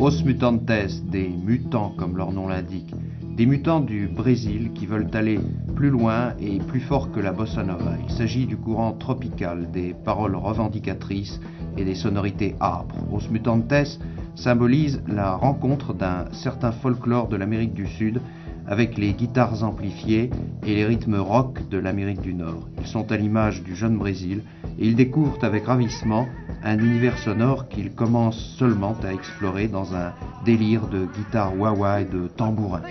Os mutantes, des mutants comme leur nom l'indique, des mutants du Brésil qui veulent aller plus loin et plus fort que la bossa nova. Il s'agit du courant tropical, des paroles revendicatrices et des sonorités âpres. Os mutantes symbolise la rencontre d'un certain folklore de l'Amérique du Sud avec les guitares amplifiées et les rythmes rock de l'Amérique du Nord. Ils sont à l'image du jeune Brésil et ils découvrent avec ravissement un univers sonore qu'ils commencent seulement à explorer dans un délire de guitare wah-wah et de tambourin.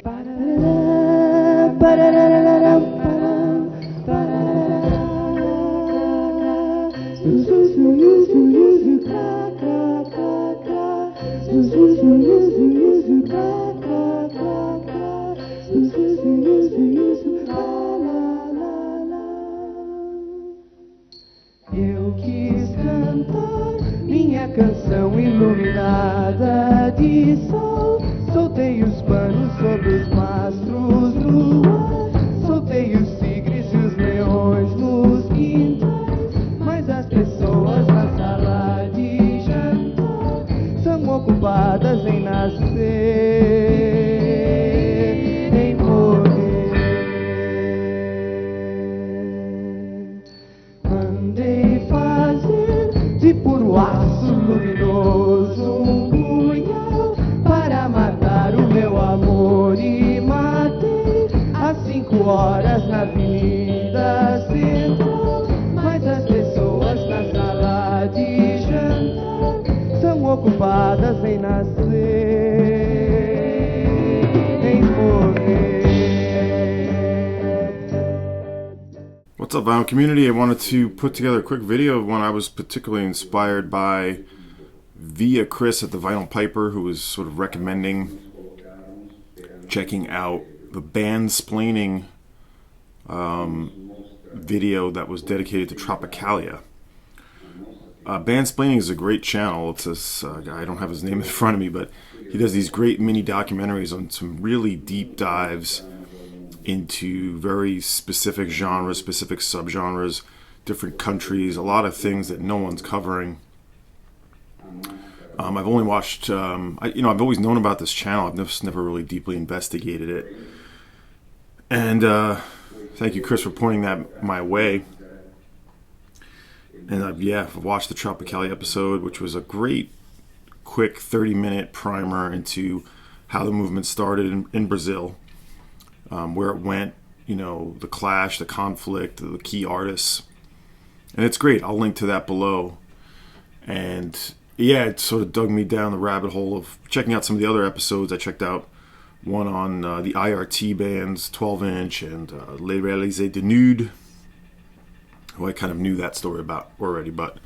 Eu quis cantar minha canção iluminada de sol. Soltei os panos sobre os mastros do ar. Soltei os tigres e os leões nos quintais. Mas as pessoas na sala de jantar são ocupadas em nascer. Puro aço luminoso, punhal para matar o meu amor e matei às 5 horas na Avenida Central. Mas as pessoas na sala de jantar são ocupadas em nascer, em morrer. What's up, Vinyl community? I wanted to put together a quick video of one I was particularly inspired by via Chris at the Vinyl Piper, who was sort of recommending checking out the Bandsplaining video that was dedicated to Tropicalia. Bandsplaining is a great channel. It's this guy, I don't have his name in front of me, but he does these great mini documentaries on some really deep dives into very specific genres, specific subgenres, different countries, a lot of things that no one's covering. I've only watched, I've always known about this channel. I've just never really deeply investigated it. And thank you, Chris, for pointing that my way. And I've watched the Tropicalia episode, which was a great, quick 30-minute primer into how the movement started in Brazil. Where it went, the clash, the conflict, the key artists. And it's great. I'll link to that below. And yeah, it sort of dug me down the rabbit hole of checking out some of the other episodes. I checked out one on the IRT bands, 12-inch, and Les Réalisés de Nude, who I kind of knew that story about already. But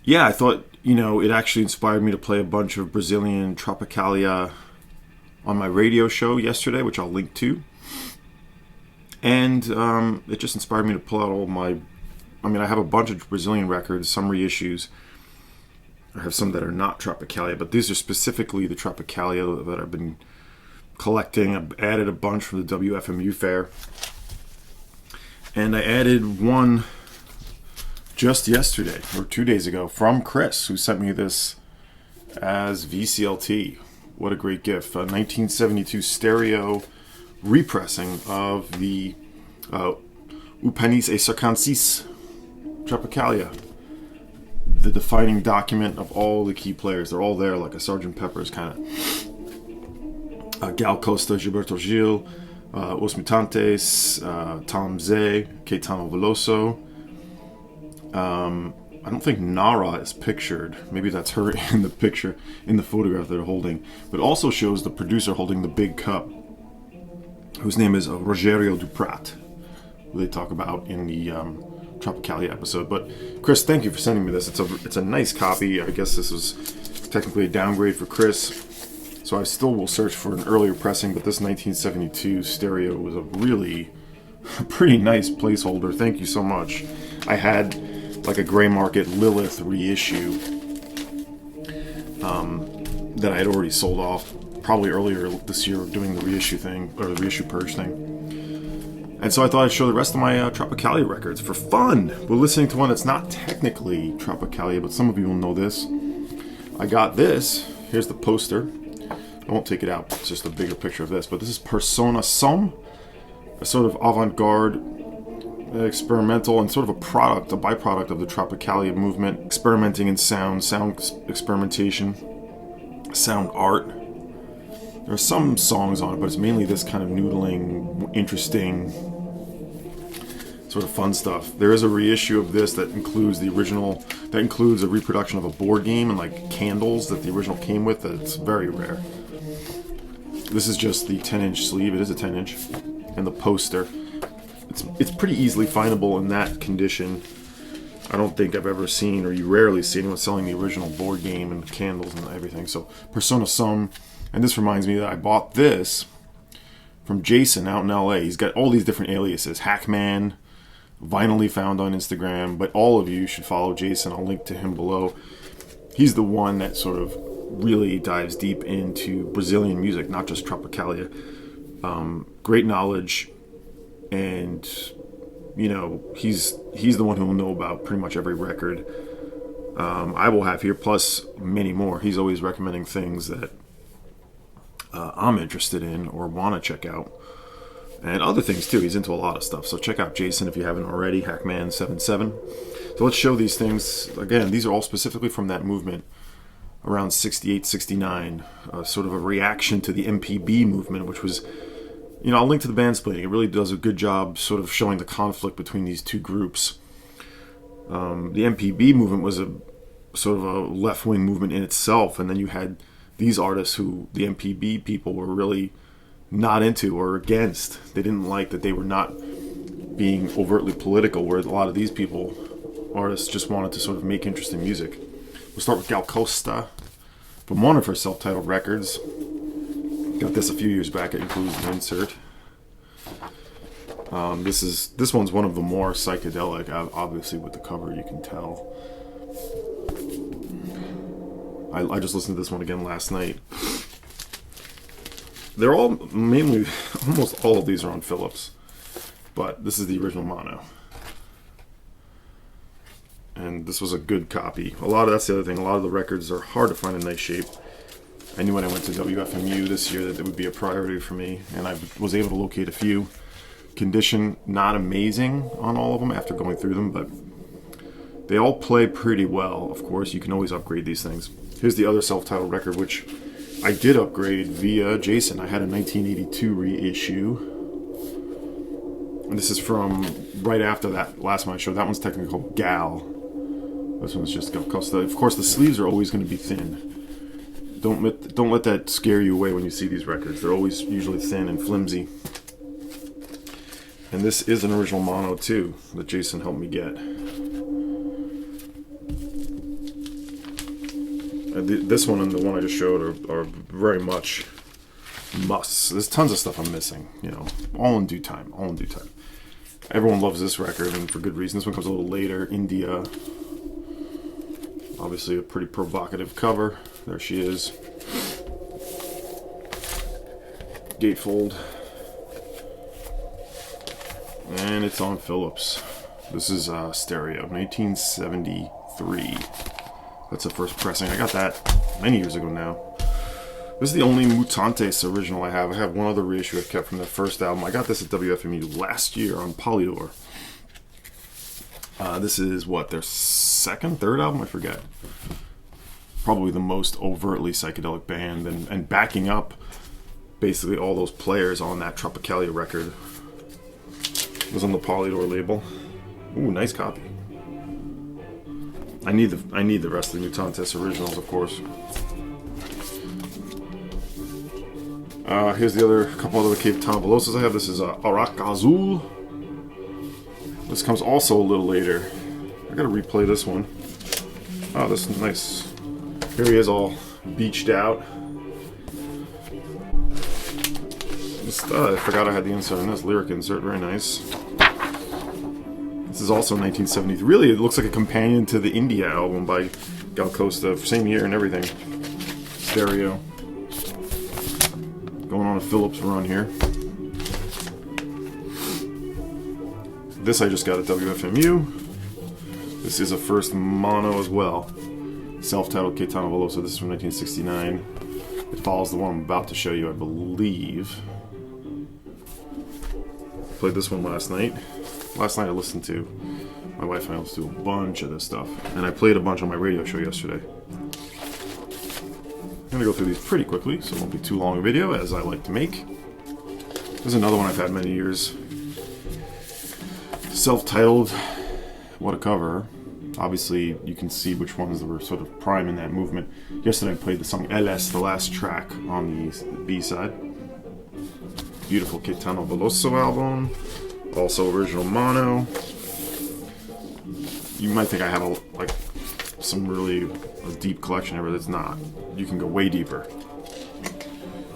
yeah, I thought, it actually inspired me to play a bunch of Brazilian Tropicalia on my radio show yesterday, which I'll link to. And it just inspired me to pull out all I have a bunch of Brazilian records, some reissues. I have some that are not Tropicalia, but these are specifically the Tropicalia that I've been collecting. I've added a bunch from the WFMU fair. And I added one just yesterday, or 2 days ago, from Chris, who sent me this as VCLT. What a great gift. A 1972 stereo repressing of the Upanis et Circenses Tropicalia. The defining document of all the key players. They're all there like a Sgt. Pepper's kind of. Gal Costa, Gilberto Gil, Os Mutantes, Tom Zé, Caetano Veloso. I don't think Nara is pictured. Maybe that's her in the picture, in the photograph they're holding. But also shows the producer holding the big cup, whose name is Rogério Duprat, who they talk about in the Tropicalia episode. But Chris, thank you for sending me this. It's a nice copy. I guess this was technically a downgrade for Chris, so I still will search for an earlier pressing. But this 1972 stereo was a really pretty nice placeholder. Thank you so much. I had like a gray market Lilith reissue that I had already sold off probably earlier this year doing the reissue thing, or the reissue purge thing. And so I thought I'd show the rest of my Tropicalia records for fun. We're listening to one that's not technically Tropicalia, but some of you will know this. I got this here's the poster. I won't take it out, it's just a bigger picture of this, but this is Persona Som, a sort of avant-garde, experimental, and sort of a byproduct of the Tropicalia movement, experimenting in sound experimentation, sound art. There are some songs on it, but it's mainly this kind of noodling, interesting, sort of fun stuff. There is a reissue of this that includes a reproduction of a board game and like candles that the original came with. That's very rare. This is just the 10-inch sleeve. It is a 10-inch, and the poster. It's pretty easily findable in that condition. I don't think I've ever seen, or you rarely see anyone selling the original board game and candles and everything. So Persona Som, and this reminds me that I bought this from Jason out in LA. He's got all these different aliases. Hackman, Vinylly found on Instagram, but all of you should follow Jason. I'll link to him below. He's the one that sort of really dives deep into Brazilian music, not just Tropicalia. Great knowledge, and you know, he's the one who will know about pretty much every record I will have here, plus many more. He's always recommending things that I'm interested in or want to check out, and other things too. He's into a lot of stuff, so check out Jason if you haven't already. Hackman77. So let's show these things again. These are all specifically from that movement around 68, 69, sort of a reaction to the MPB movement, which was, you know, I'll link to the Bandsplaining. It really does a good job sort of showing the conflict between these two groups. The MPB movement was a sort of a left-wing movement in itself, and then you had these artists who the MPB people were really not into or against. They didn't like that they were not being overtly political, where a lot of these artists just wanted to sort of make interesting music. We'll start with Costa from one of her self-titled records. Got this a few years back. It includes an insert. This one's one of the more psychedelic. Obviously, with the cover, you can tell. I just listened to this one again last night. They're all mainly, almost all of these are on Philips, but this is the original mono. And this was a good copy. That's the other thing. A lot of the records are hard to find in nice shape. I knew when I went to WFMU this year that it would be a priority for me, and I was able to locate a few. Condition not amazing on all of them after going through them, but they all play pretty well. Of course, you can always upgrade these things. Here's the other self-titled record, which I did upgrade via Jason. I had a 1982 reissue. And this is from right after that last one I showed. That one's technically called Gal. This one's just Costa. Of course, the sleeves are always going to be thin. Don't let that scare you away when you see these records. They're always usually thin and flimsy. And this is an original mono too that Jason helped me get. This one and the one I just showed are very much musts. There's tons of stuff I'm missing, you know, all in due time. Everyone loves this record, and for good reason. This one comes a little later. India. Obviously a pretty provocative cover. There she is. Gatefold. And it's on Philips. This is stereo, 1973. That's the first pressing. I got that many years ago now. This is the only Mutantes original I have. I have one other reissue I've kept from their first album. I got this at WFMU last year on Polydor. This is their third album? I forget. Probably the most overtly psychedelic band, and backing up basically all those players on that Tropicalia record. It was on the Polydor label. Ooh, nice copy. I need the rest of the Mutantes originals, of course. Here's the couple other Caetano Velosos I have. This is Arac Azul. This comes also a little later. I gotta replay this one. Oh, this is nice. Here he is, all beached out. I forgot I had the insert on this. Lyric insert, very nice. This is also 1973. Really, it looks like a companion to the India album by Gal Costa. Same year and everything. Stereo. Going on a Philips run here. This I just got at WFMU. This is a first mono as well. self-titled Caetano Veloso. This is from 1969. It follows the one I'm about to show you, I believe. Played this one last night. Last night I listened to, my wife and I listened to a bunch of this stuff. And I played a bunch on my radio show yesterday. I'm going to go through these pretty quickly, so it won't be too long a video, as I like to make. There's another one I've had many years. Self-titled, what a cover. Obviously, you can see which ones were sort of prime in that movement. Yesterday I played the song LS, the last track on the B-side. Beautiful Caetano Veloso album. Also original mono. You might think I have some really deep collection here, but it's not. You can go way deeper.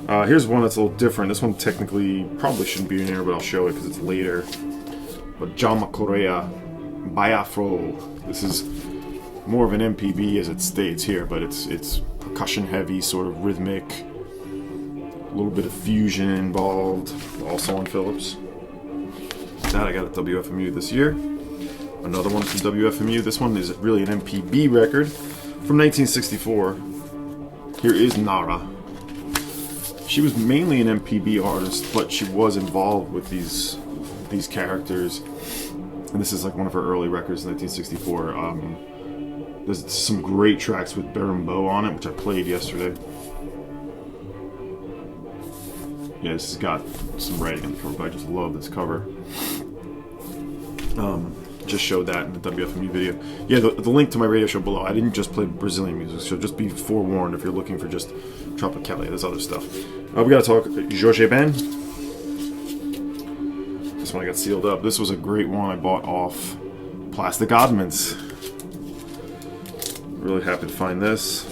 Here's one that's a little different. This one technically probably shouldn't be in here, but I'll show it because it's later. But Jama Correa, Biafro. This is more of an MPB as it states here, but it's percussion heavy, sort of rhythmic, a little bit of fusion involved, also on Philips. That I got at WFMU this year. Another one from WFMU. This one is really an MPB record from 1964. Here is Nara. She was mainly an MPB artist, but she was involved with these characters. And this is like one of her early records, 1964. There's some great tracks with Berimbo on it, which I played yesterday. Yeah, this has got some writing on the cover, but I just love this cover. Just showed that in the WFMU video. Yeah, the link to my radio show below. I didn't just play Brazilian music, so just be forewarned if you're looking for just Tropicalia. There's other stuff. We gotta talk Jorge Ben. This one I got sealed up. This was a great one I bought off Plastic Oddments. Really happy to find this.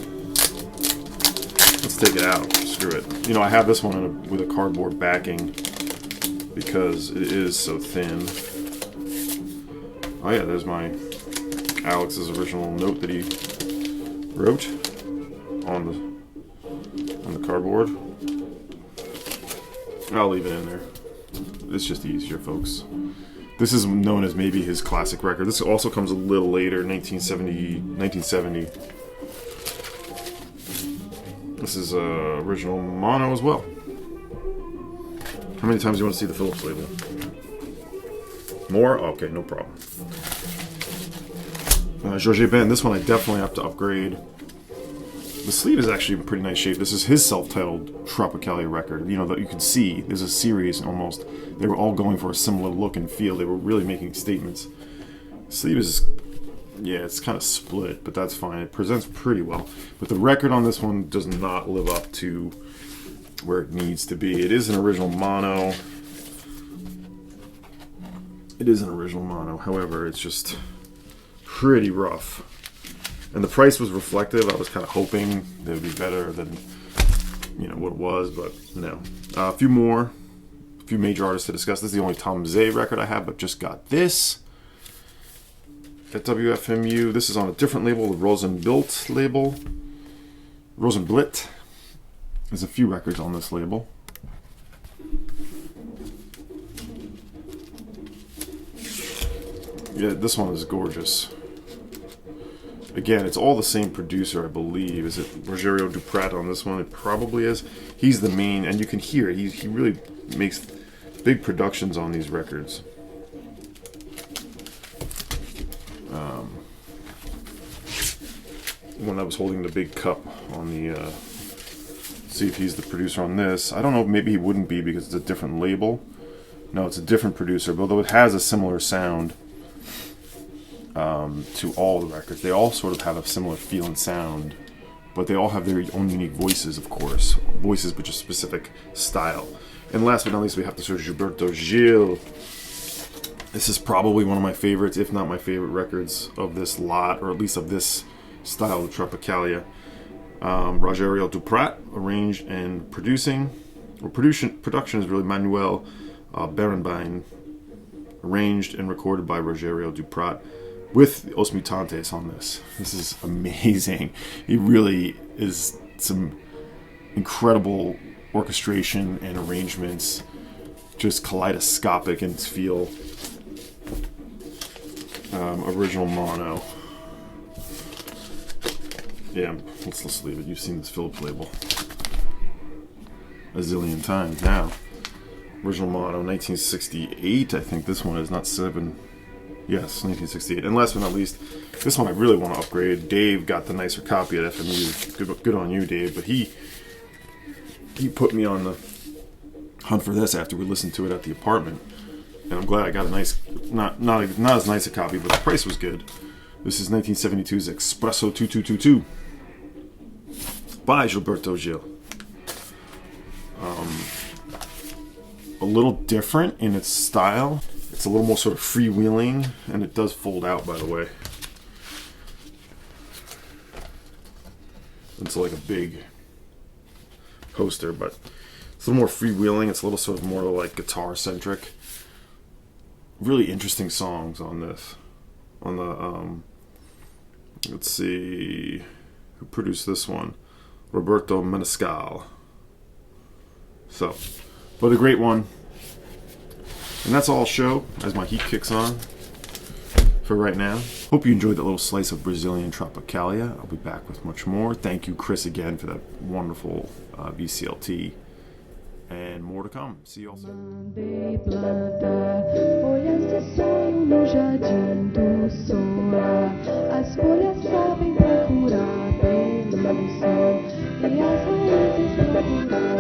Let's take it out. Screw it. You know, I have this one with a cardboard backing because it is so thin. Oh yeah, there's my Alex's original note that he wrote on the cardboard. I'll leave it in there. It's just easier, folks. This is known as maybe his classic record. This also comes a little later, 1970. This is original mono as well. How many times do you want to see the Philips label? More? Okay, no problem. Jorge Ben, this one I definitely have to upgrade. The sleeve is actually in pretty nice shape. This is his self-titled Tropicalia record. You know, that you can see there's a series almost. They were all going for a similar look and feel. They were really making statements. The sleeve is, yeah, it's kind of split, but that's fine. It presents pretty well. But the record on this one does not live up to where it needs to be. It is an original mono. However, it's just pretty rough. And the price was reflective. I was kind of hoping it would be better than, you know, what it was, but no. A few major artists to discuss. This is the only Tom Zé record I have, but just got this at WFMU. This is on a different label, the Rosenblit label. Rosenblit. There's a few records on this label. Yeah, this one is gorgeous. Again, it's all the same producer, I believe. Is it Rogerio Duprat on this one? It probably is. He's the main, and you can hear it. He really makes big productions on these records. When I was holding the big cup on the, see if he's the producer on this. I don't know, maybe he wouldn't be because it's a different label. No, it's a different producer, but although it has a similar sound to all the records. They all sort of have a similar feel and sound, but they all have their own unique voices, of course. Voices, but just specific style. And last but not least, we have Zé and Gilberto Gil. This is probably one of my favorites, if not my favorite records of this lot, or at least of this style of Tropicalia. Rogerio Duprat arranged and producing. Well, production is really Manuel Berenbein, arranged and recorded by Rogerio Duprat, with Os Mutantes on this. This is amazing. It really is some incredible orchestration and arrangements, just kaleidoscopic in its feel. Original mono. Yeah, let's leave it. You've seen this Phillips label a zillion times now. Original motto, 1968. I think this one is not 7. Yes, 1968. And last but not least, this one I really want to upgrade. Dave got the nicer copy at FMU. Good on you, Dave. But he put me on the hunt for this after we listened to it at the apartment. And I'm glad I got a nice, not as nice a copy, but the price was good. This is 1972's Espresso 2222 by Gilberto Gil. A little different in its style. It's a little more sort of freewheeling, and it does fold out, by the way. It's like a big poster, but it's a little more freewheeling. It's a little sort of more like guitar-centric. Really interesting songs on this. On the, let's see, who produced this one? Roberto Menescal. So, but a great one. And that's all I'll show as my heat kicks on for right now. Hope you enjoyed that little slice of Brazilian Tropicalia. I'll be back with much more. Thank you, Chris, again for that wonderful VCLT. And more to come. See you all soon. Mandei plantar folhas de sonho no jardim do solar. As folhas sabem procurar bem no sol e as raízes procurar.